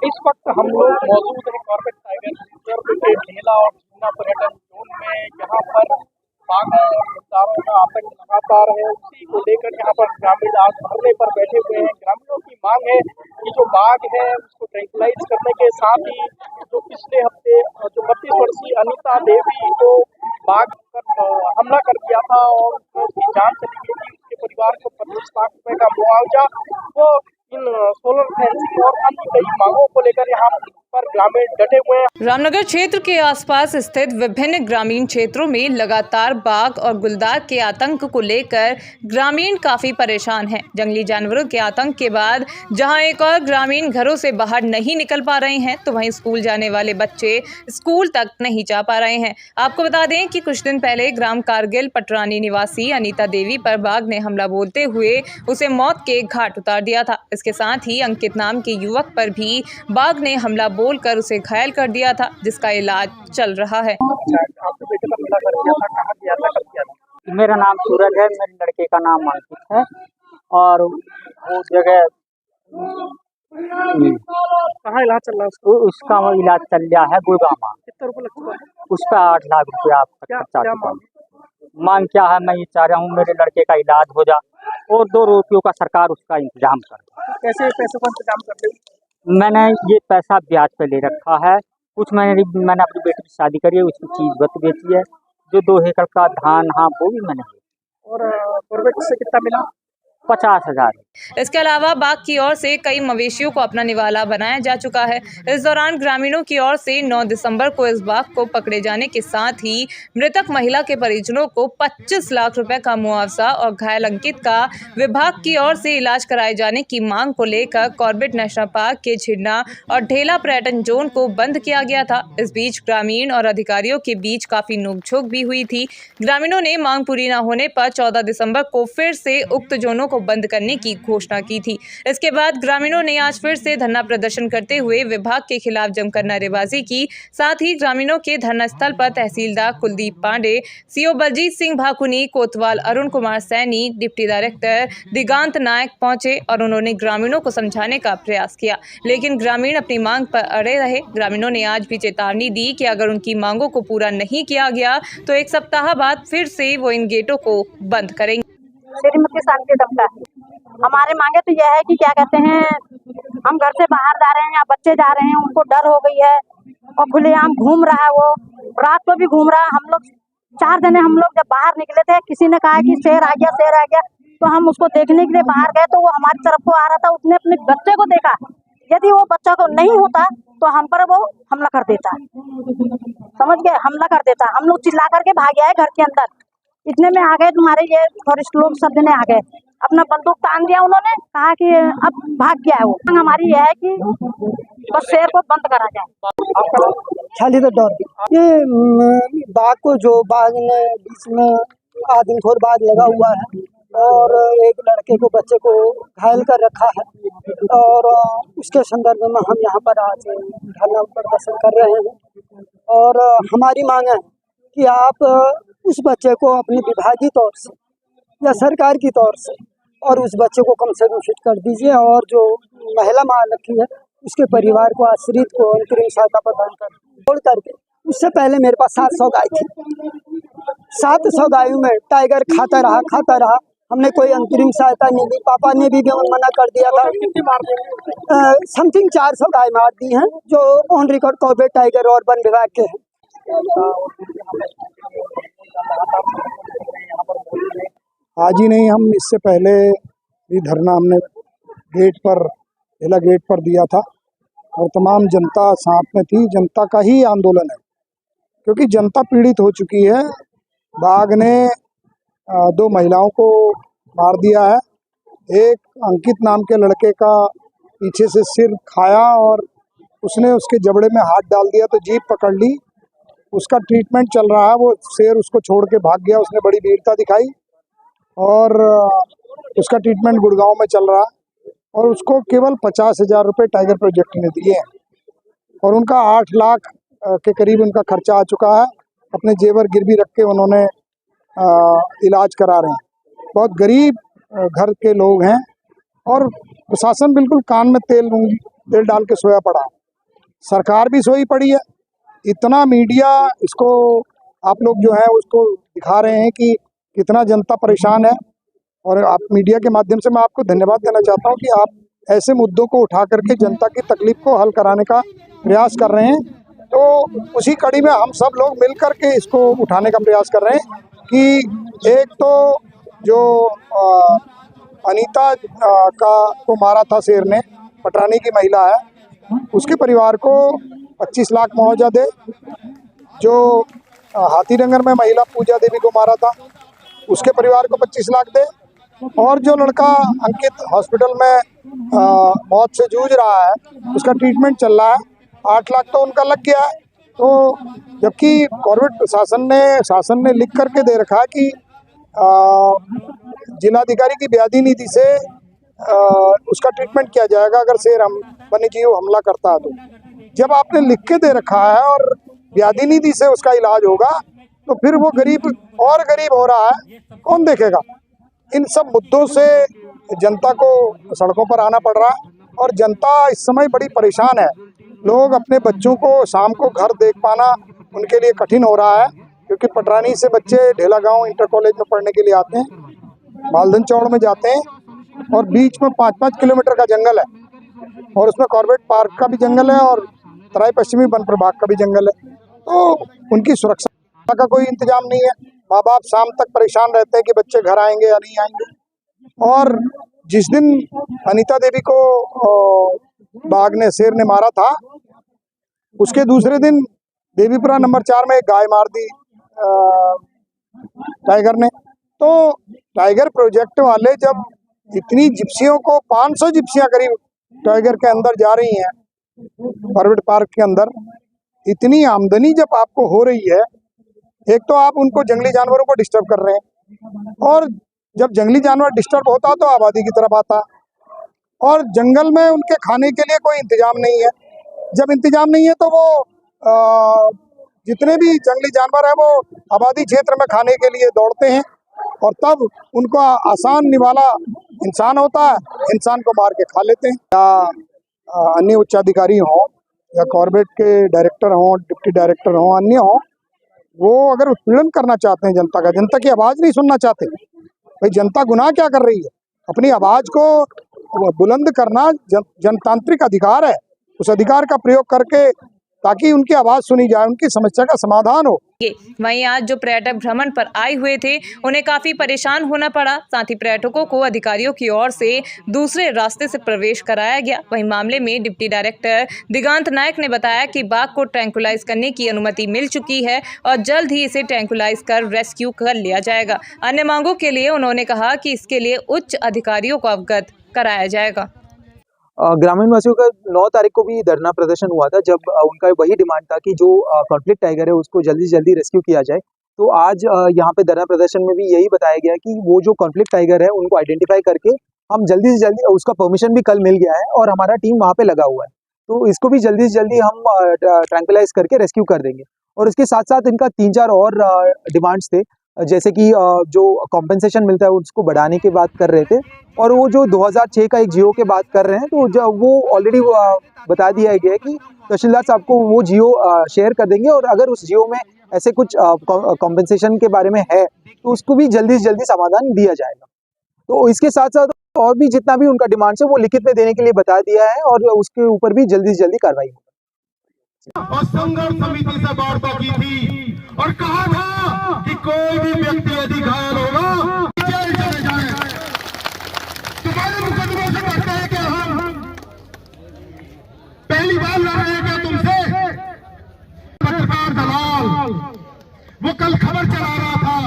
इस वक्त हम लोग मौजूद हैं कॉर्बेट टाइगर रिजर्व के ढेला और झीना पर्यटन जोन में। यहाँ पर बाघों और मुद्दारों का आतंक लगातार है। उसी को लेकर यहाँ पर ग्रामीण आज धरने पर बैठे हुए हैं। ग्रामीणों की मांग है कि जो बाघ है उसको ट्रैंक्विलाइज करने के साथ ही जो पिछले हफ्ते जो 32 वर्षीय अनीता देवी को बाघ पर हमला कर दिया था और उसकी जान चली गई थी, उसके परिवार को 25 लाख रुपए का मुआवजा, वो इन सोलर फेंसिंग और अन्य कई मांगों को लेकर यहाँ पर ग्रामीण डटे हुए हैं। रामनगर क्षेत्र के आसपास स्थित विभिन्न ग्रामीण क्षेत्रों में लगातार बाघ और गुलदार के आतंक को लेकर ग्रामीण काफी परेशान हैं। जंगली जानवरों के आतंक के बाद जहां एक और ग्रामीण घरों से बाहर नहीं निकल पा रहे हैं, तो वहीं स्कूल जाने वाले बच्चे स्कूल तक नहीं जा पा रहे हैं। आपको बता दें कि कुछ दिन पहले ग्राम कारगिल पटरानी निवासी अनीता देवी पर बाघ ने हमला बोलते हुए उसे मौत के घाट उतार दिया था। इसके साथ ही अंकित नाम के युवक पर भी बाघ ने हमला बोलकर उसे घायल कर दिया था, जिसका इलाज चल रहा है। आपके बेटे पर हमला कर दिया था, कहाँ दिया था, कब किया था? मेरा नाम सूरज है, मेरे लड़के का नाम अंकित है और वो जगह कहाँ इलाज चल रहा है उसका वो इलाज चल रहा है गुड़गांव। कितना रुपये लग चुका है? उस पर 8 लाख रुपया आप तक खर्चा चुका है। मांग क्या है, मैं ये चाह रहा हूँ मेरे लड़के का इलाज हो जा और 2 रुपयों का सरकार उसका इंतजाम कर। कैसे पैसों का इंतजाम कर रहे? मैंने ये पैसा ब्याज पे ले रखा है। कुछ मैंने अपनी बेटी की शादी करी है, उसकी चीज बत बेची है, जो 2 एकड़ का धान हाँ वो भी मैंने। और कॉर्बेट से कितना मिला? 50,000। इसके अलावा बाघ की ओर से कई मवेशियों को अपना निवाला बनाया जा चुका है। इस दौरान ग्रामीणों की ओर से 9 दिसंबर को इस बाघ को पकड़े जाने के साथ ही मृतक महिला के परिजनों को 25 लाख रुपए का मुआवजा और घायल अंकित का विभाग की ओर से इलाज कराए जाने की मांग को लेकर कॉर्बेट नेशनल पार्क के झीना और ढेला पर्यटन जोन को बंद किया गया था। इस बीच ग्रामीण और अधिकारियों के बीच काफी नोकझोंक भी हुई थी। ग्रामीणों ने मांग पूरी न होने पर 14 दिसंबर को फिर से उक्त जोनों को बंद करने की घोषणा की थी। इसके बाद ग्रामीणों ने आज फिर से धरना प्रदर्शन करते हुए विभाग के खिलाफ जमकर नारेबाजी की। साथ ही ग्रामीणों के धरना स्थल पर तहसीलदार कुलदीप पांडे, सीओ बलजीत सिंह भाकुनी, कोतवाल अरुण कुमार सैनी, डिप्टी डायरेक्टर दिगांत नायक पहुंचे और उन्होंने ग्रामीणों को समझाने का प्रयास किया, लेकिन ग्रामीण अपनी मांग पर अड़े रहे। ग्रामीणों ने आज भी चेतावनी दी कि अगर उनकी मांगों को पूरा नहीं किया गया तो 1 सप्ताह बाद फिर से वो इन गेटों को बंद करेंगे। श्रीमती शांति दफ्तर हमारे मांगे तो यह है कि क्या कहते हैं, हम घर से बाहर जा रहे हैं या बच्चे जा रहे हैं, उनको डर हो गई है और खुलेआम घूम रहा है, वो रात को भी घूम रहा है। हम लोग 4 जने हम लोग जब बाहर निकले थे, किसी ने कहा कि शेर आ गया, शेर आ गया, तो हम उसको देखने के लिए बाहर गए तो वो हमारी तरफ को आ रहा था। उसने अपने बच्चे को देखा, यदि वो बच्चा को नहीं होता तो हम पर वो हमला कर देता, समझ गए, हमला कर देता। हम लोग चिल्ला करके भाग गए घर के अंदर। इतने में आ गए तुम्हारे ये फॉरेस्ट लोग, सब जने आ गए, अपना बंदूक तान दिया, उन्होंने कहा कि अब भाग गया है वो। हमारी यह है कि बस शेर को बंद करा जाए। खाली तो डर ये बाघ को, जो बाघ ने बीच में आदमखोर बाघ लगा हुआ है और एक लड़के को, बच्चे को घायल कर रखा है और उसके संदर्भ में हम यहाँ पर आज धरना प्रदर्शन कर रहे हैं। और हमारी मांग है कि आप उस बच्चे को अपनी विभागीय तौर से या सरकार की तौर से और उस बच्चे को कम से कम फिट कर दीजिए और जो महिला मां रखी है उसके परिवार को, आश्रित को अंतरिम सहायता प्रदान कर छोड़ करके। उससे पहले मेरे पास 700 गाय थी, 700 गायों में टाइगर खाता रहा। हमने कोई अंतरिम सहायता नहीं दी। पापा ने भी मना कर दिया था। समथिंग 400 गाय मार दी हैं जो ऑन रिकॉर्ड कॉर्बेट टाइगर और वन विभाग के हैं। आज ही नहीं, हम इससे पहले भी धरना हमने गेट पर दिया था और तमाम जनता साथ में थी। जनता का ही आंदोलन है क्योंकि जनता पीड़ित हो चुकी है। बाघ ने 2 महिलाओं को मार दिया है। एक अंकित नाम के लड़के का पीछे से सिर खाया और उसने उसके जबड़े में हाथ डाल दिया तो जीप पकड़ ली। उसका ट्रीटमेंट चल रहा है। वो शेर उसको छोड़ के भाग गया, उसने बड़ी वीरता दिखाई और उसका ट्रीटमेंट गुड़गांव में चल रहा है और उसको केवल 50,000 रुपये टाइगर प्रोजेक्ट ने दिए हैं और उनका 8 लाख के करीब उनका खर्चा आ चुका है। अपने जेवर गिरवी रख के उन्होंने इलाज करा रहे हैं। बहुत गरीब घर के लोग हैं और प्रशासन बिल्कुल कान में तेल डाल के सोया पड़ा। सरकार भी सोई पड़ी है। इतना मीडिया इसको आप लोग जो है उसको दिखा रहे हैं कि कितना जनता परेशान है, और आप मीडिया के माध्यम से मैं आपको धन्यवाद देना चाहता हूं कि आप ऐसे मुद्दों को उठा करके जनता की तकलीफ को हल कराने का प्रयास कर रहे हैं। तो उसी कड़ी में हम सब लोग मिल कर के इसको उठाने का प्रयास कर रहे हैं कि एक तो जो अनीता को मारा था शेर ने, पटरानी की महिला है, उसके परिवार को 25 लाख मुआवजा दे। जो हाथीनगर में महिला पूजा देवी को मारा था उसके परिवार को 25 लाख दे, और जो लड़का अंकित हॉस्पिटल में मौत से जूझ रहा है उसका ट्रीटमेंट चल रहा है, 8 लाख तो उनका लग गया है। तो जबकि कॉर्पोरेट शासन ने लिख करके दे रखा है कि जिलाधिकारी की ब्याधी नीति से उसका ट्रीटमेंट किया जाएगा अगर शेर वन्यजीव हमला करता है। तो जब आपने लिख के दे रखा है और ब्याधी नीति से उसका इलाज होगा तो फिर वो गरीब और गरीब हो रहा है, कौन देखेगा? इन सब मुद्दों से जनता को सड़कों पर आना पड़ रहा है, और जनता इस समय बड़ी परेशान है। लोग अपने बच्चों को शाम को घर देख पाना उनके लिए कठिन हो रहा है, क्योंकि पटरानी से बच्चे ढेला गांव इंटर कॉलेज में पढ़ने के लिए आते हैं, मालधन चौड़ में जाते हैं, और बीच में 5-5 किलोमीटर का जंगल है, और उसमें कॉर्बेट पार्क का भी जंगल है और तराई पश्चिमी वन प्रभाग का भी जंगल है। तो उनकी सुरक्षा का कोई इंतजाम नहीं है। माँ बाप शाम तक परेशान रहते हैं कि बच्चे घर आएंगे या नहीं आएंगे। और जिस दिन अनीता देवी को बाघ ने, शेर ने मारा था, उसके दूसरे दिन देवीपुरा नंबर 4 में एक गाय मार दी टाइगर ने। तो टाइगर प्रोजेक्ट वाले जब इतनी जिप्सियों को 500 जिप्सियां करीब टाइगर के अंदर जा रही हैं, कॉर्बेट पार्क के अंदर, इतनी आमदनी जब आपको हो रही है, एक तो आप उनको जंगली जानवरों को डिस्टर्ब कर रहे हैं, और जब जंगली जानवर डिस्टर्ब होता है तो आबादी की तरफ आता है, और जंगल में उनके खाने के लिए कोई इंतजाम नहीं है। जब इंतजाम नहीं है तो वो जितने भी जंगली जानवर हैं वो आबादी क्षेत्र में खाने के लिए दौड़ते हैं, और तब उनको आसान निवाला इंसान होता है, इंसान को मार के खा लेते हैं। या अन्य उच्चाधिकारी हों या कॉर्बेट के डायरेक्टर हों, डिप्टी डायरेक्टर हों, अन्य हों, वो अगर उत्पीड़न करना चाहते हैं जनता का, जनता की आवाज़ नहीं सुनना चाहते, भाई जनता गुनाह क्या कर रही है? अपनी आवाज़ को बुलंद करना जनतांत्रिक अधिकार है। उस अधिकार का प्रयोग करके ताकि उनकी आवाज़ सुनी जाए, उनकी समस्या का समाधान हो। वहीं आज जो पर्यटक भ्रमण पर आए हुए थे उन्हें काफी परेशान होना पड़ा। साथ ही पर्यटकों को अधिकारियों की ओर से दूसरे रास्ते से प्रवेश कराया गया। वहीं मामले में डिप्टी डायरेक्टर दिगांत नायक ने बताया कि बाघ को ट्रैंकुलाइज करने की अनुमति मिल चुकी है और जल्द ही इसे ट्रैंकुलाइज कर रेस्क्यू कर लिया जाएगा। अन्य मांगों के लिए उन्होंने कहा कि इसके लिए उच्च अधिकारियों को अवगत कराया जाएगा। ग्रामीण वासियों का 9 तारीख को भी धरना प्रदर्शन हुआ था, जब उनका वही डिमांड था कि जो कॉन्फ्लिक्ट टाइगर है उसको जल्दी से जल्दी रेस्क्यू किया जाए। तो आज यहाँ पे धरना प्रदर्शन में भी यही बताया गया कि वो जो कॉन्फ्लिक्ट टाइगर है उनको आइडेंटिफाई करके हम जल्दी से जल्दी, उसका परमिशन भी कल मिल गया है और हमारा टीम वहाँ पे लगा हुआ है, तो इसको भी जल्दी से जल्दी हम ट्रैंकुलाइज करके रेस्क्यू कर देंगे। और इसके साथ साथ इनका 3-4 और डिमांड्स थे, जैसे कि जो कॉम्पेंसेशन मिलता है उसको बढ़ाने की बात कर रहे थे, और वो जो 2006 का एक जियो के बात कर रहे हैं, तो जब वो ऑलरेडी बता दिया गया है कि तहसीलदार साहब को वो जियो शेयर कर देंगे, और अगर उस जियो में ऐसे कुछ कॉम्पेंसेशन के बारे में है तो उसको भी जल्दी से जल्दी समाधान दिया जाएगा। तो इसके साथ साथ और भी जितना भी उनका डिमांड्स है वो लिखित में देने के लिए बता दिया है, और उसके ऊपर भी जल्दी से जल्दी कार्रवाई होगी। और संघर्ष समिति से वार्ता की थी और कहा था कि कोई भी व्यक्ति यदि घायल होगा जेल चले जाए। तुम्हारे मुकदमों से डरते हैं क्या? हम पहली बार लड़ रहे हैं क्या तुमसे? पत्रकार दलाल वो कल खबर चला रहा था,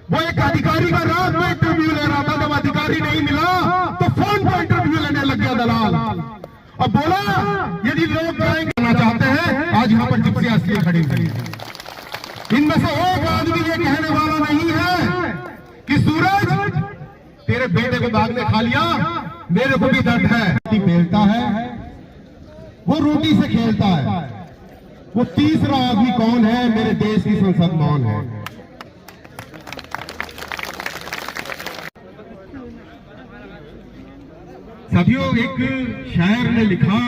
वो एक अधिकारी का रात में इंटरव्यू ले रहा था, जब अधिकारी नहीं मिला तो फोन पर इंटरव्यू लेने लग गया दलाल, और बोला यदि लोग करना चाहते हैं, आज यहाँ पर जिप्सियां असली खड़ी हुई है। इनमें से एक आदमी ये कहने वाला नहीं है कि सूरज तेरे बेटे को बाघ ने खा लिया, मेरे को भी दर्द है। खेलता है वो रोटी से खेलता है, वो तीसरा आदमी कौन है? मेरे देश की संसद मौन है। साथियों, एक शायर ने लिखा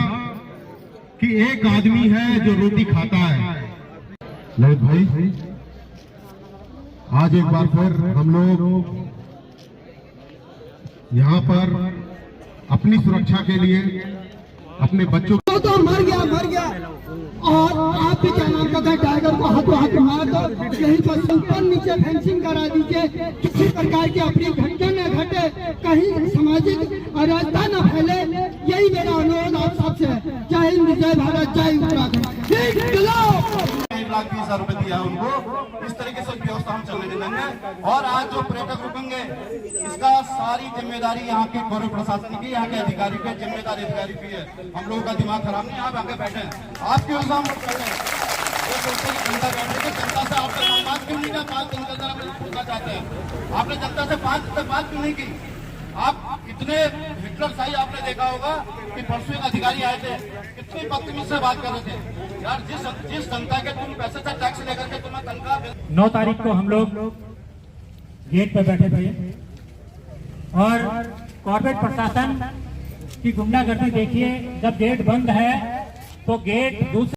कि एक आदमी है जो रोटी खाता है। ललित भाई, आज एक बार फिर हम लोग यहाँ पर अपनी सुरक्षा के लिए अपने बच्चों तो मर गया और आप भी क्या नाम कहते हैं, टाइगर को हाथों हाथ मार दो, यहीं पर ऊपर नीचे फेंसिंग करा दीजिए, किसी प्रकार की अपनी घटना न घटे, कहीं सामाजिक अराजकता न फैले, यही मेरा अनुरोध आप सबसे है। जय हिंद, जय भारत, जय उत्तराखंड। 1,20,000 रुपए दिया उनको। इस तरीके से व्यवस्था हम चलने देंगे। और आज जो पर्यटक रुकेंगे, इसका सारी जिम्मेदारी यहाँ के गौरव प्रशासन की, यहाँ के अधिकारी की, जिम्मेदारी अधिकारी की है। हम लोगों का दिमाग खराब नहीं, आप आगे बैठे आपके इल्जाम बैठे, जनता बैठे, जनता से आपने बात क्यों नहीं किया? 5 दिन के अंदर पूछना चाहते हैं, आपने जनता से 5 दिन बात क्यों नहीं की? आप इतने हिटलरशाही आपने देखा होगा कि परसों एक अधिकारी आए थे, कितनी बदतमीजी से बात कर रहे थे। यार जिस जनता के तुम पैसे से टैक्स लेकर के तुम्हें तनख्वाह 9 तारीख को हम लोग गेट पर बैठे थे और कॉर्पोरेट प्रशासन की गुंडागर्दी देखिए, जब गेट बंद है तो गेट दूसरे